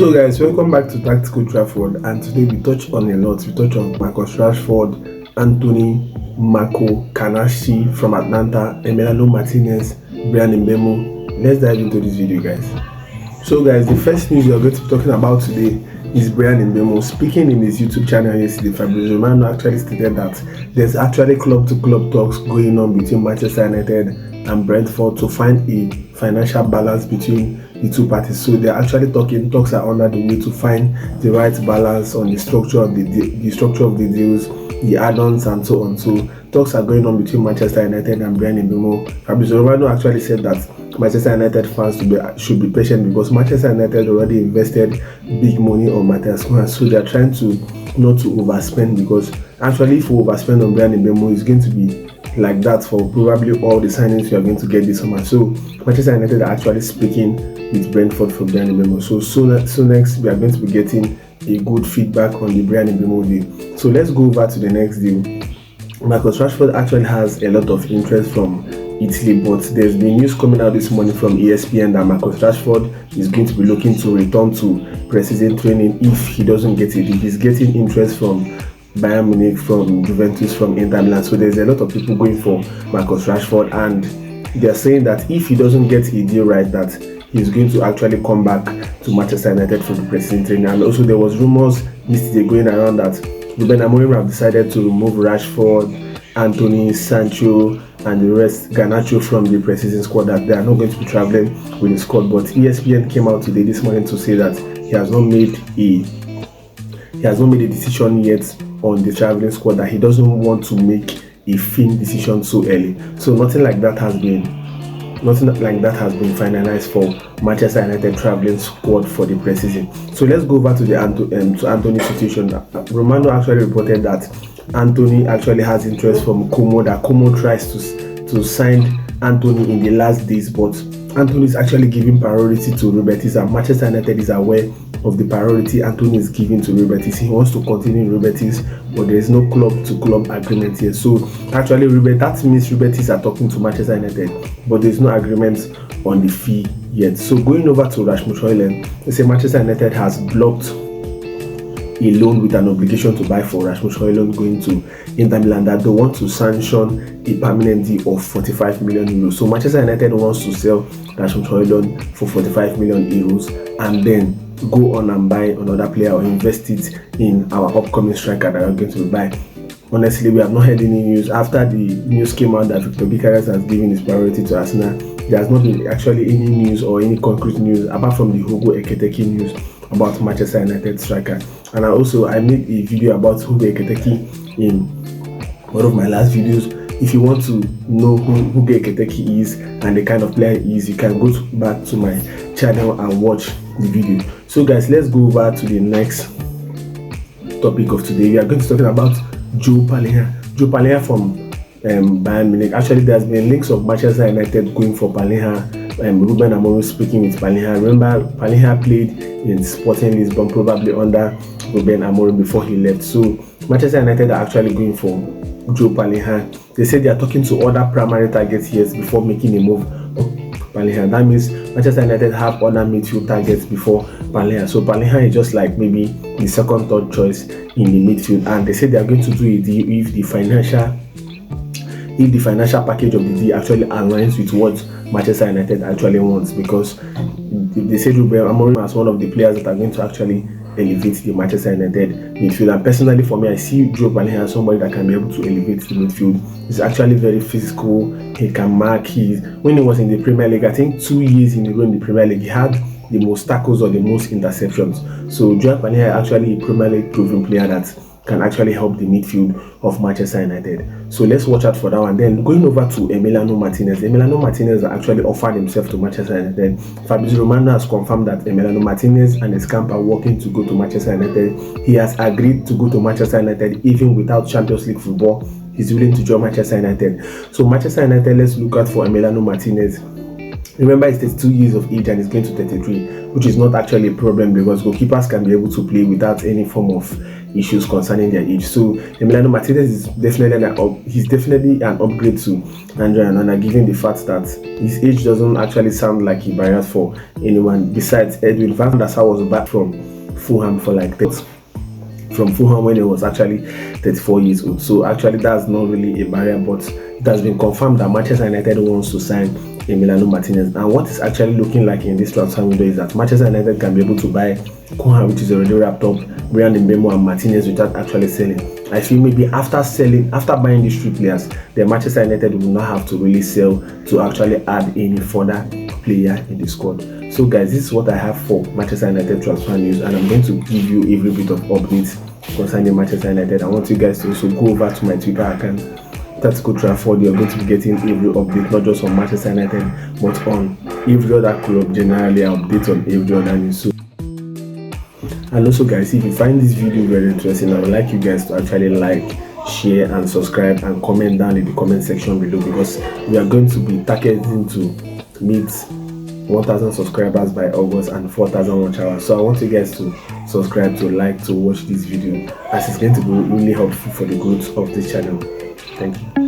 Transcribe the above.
So guys, welcome back to Tactical Trafford, and today we touch on a lot. We touch on Marcus Rashford, Antony, Marco Kanashi from Atlanta, Emiliano Martinez, Bryan Mbeumo. Let's dive into this video, guys. So guys, the first news we are going to be talking about today is Bryan Mbeumo. Speaking in his YouTube channel yesterday, Fabrizio Romano actually stated that there's actually club-to-club talks going on between Manchester United and Brentford to find a financial balance between the two parties. So they're actually talks are under the way to find the right balance on the structure of the structure of the deals, the add-ons, and so on. So talks are going on between Manchester United and Bryan Mbeumo. Fabrizio Romano actually said that Manchester United fans should be patient because Manchester United already invested big money on Matthias Cunha, so they're trying to not to overspend, because actually if we overspend on Bryan Mbeumo, it's going to be like that for probably all the signings we are going to get this summer. So Manchester United are actually speaking with Brentford for Bryan Mbeumo. So next we are going to be getting a good feedback on the Bryan Mbeumo deal. So let's go over to the next deal. Marcus Rashford actually has a lot of interest from Italy, but there's been news coming out this morning from ESPN that Marcus Rashford is going to be looking to return to pre-season training if he doesn't get it. He's getting interest from Bayern Munich, from Juventus, from Inter Milan. So there's a lot of people going for Marcus Rashford, and they're saying that if he doesn't get a deal right, that he's going to actually come back to Manchester United for the pre-season training. And also there was rumors yesterday going around that Ruben Amorim have decided to remove Rashford, Antony, Sancho, and the rest, Garnacho, from the pre-season squad, that they are not going to be traveling with the squad. But ESPN came out today this morning to say that he has not made a decision yet on the traveling squad, that he doesn't want to make a firm decision so early. So nothing like that has been finalized for Manchester United traveling squad for the pre-season. So let's go over to the Antony situation. Romano actually reported that Antony actually has interest from Como, that Como tries to sign Antony in the last days, but Antony is actually giving priority to Ruben, and Manchester United is aware of the priority Antony is giving to Ruben. He wants to continue in Ruben, but there is no club-to-club agreement here. So actually that means Ruben are talking to Manchester United, but there is no agreement on the fee yet. So going over to Rasmus Højlund, they say Manchester United has blocked a loan with an obligation to buy for Rasmus Højlund going to Inter Milan, that they want to sanction a permanent deal of 45 million euros. So Manchester United wants to sell Rasmus Højlund for 45 million euros and then go on and buy another player or invest it in our upcoming striker that we're going to buy. Honestly, we have not heard any news. After the news came out that Victor Gyokeres has given his priority to Arsenal, there has not been actually any news or any concrete news apart from the Hugo Ekitike news about Manchester United striker. And I made a video about Hugo Ekitike in one of my last videos. If you want to know who Hugo Ekitike is and the kind of player he is, you can go back to my channel and watch the video. So guys, let's go over to the next topic of today. We are going to talk about João Palhinha from Bayern Munich. Actually, there's been links of Manchester United going for Palhinha. Ruben Amorim speaking with Palhinha. Remember, Palhinha played in Sporting Lisbon, probably under Ruben Amorim before he left. So Manchester United are actually going for João Palhinha. They said they are talking to other primary targets here before making a move of Palhinha. That means Manchester United have other midfield targets before Palhinha. So Palhinha is just like maybe the second, third choice in the midfield. And they said they are going to do a deal if the financial package of the deal actually aligns with what Manchester United actually wants, because they said Ruben Amorim as one of the players that are going to actually elevate the Manchester United midfield. And personally, for me, I see João Palhinha as somebody that can be able to elevate the midfield. He's actually very physical. He can mark. When he was in the Premier League, I think 2 years in a row in the Premier League, he had the most tackles or the most interceptions. So João Palhinha is actually a Premier League proven player that can actually help the midfield of Manchester United. So let's watch out for that one. Then going over to Emiliano Martinez. Emiliano Martinez actually offered himself to Manchester United. Fabrizio Romano has confirmed that Emiliano Martinez and his camp are working to go to Manchester United. He has agreed to go to Manchester United even without Champions League football. He's willing to join Manchester United. So Manchester United, let's look out for Emiliano Martinez. Remember, he's 32 years of age and he's going to 33, which is not actually a problem because goalkeepers can be able to play without any form of issues concerning their age. So Emiliano Martinez is definitely an upgrade to Andre Onana, given the fact that his age doesn't actually sound like a barrier for anyone. Besides, Edwin van der Sar was back from Fulham for like Fulham when he was actually 34 years old. So actually that's not really a barrier, but it has been confirmed that Manchester United wants to sign Emiliano Martinez. And what is actually looking like in this transfer window is that Manchester United can be able to buy Kohan, which is already wrapped up, Bryan Mbeumo and Martinez without actually selling. I feel maybe after buying these 3 players, then Manchester United will not have to really sell to actually add any further player in the squad. So guys, this is what I have for Manchester United transfer news, and I'm going to give you every bit of updates concerning Manchester United. I want you guys to also go over to my Twitter account, Old Trafford. You're going to be getting every update, not just on Manchester United, but on every other club generally. I update on every other news. So, and also guys, if you find this video very interesting, I would like you guys to actually like, share and subscribe and comment down in the comment section below, because we are going to be targeting to meet 1,000 subscribers by August and 4,000 watch hours. So I want you guys to subscribe, to like, to watch this video, as it's going to be really helpful for the growth of this channel. Thank you.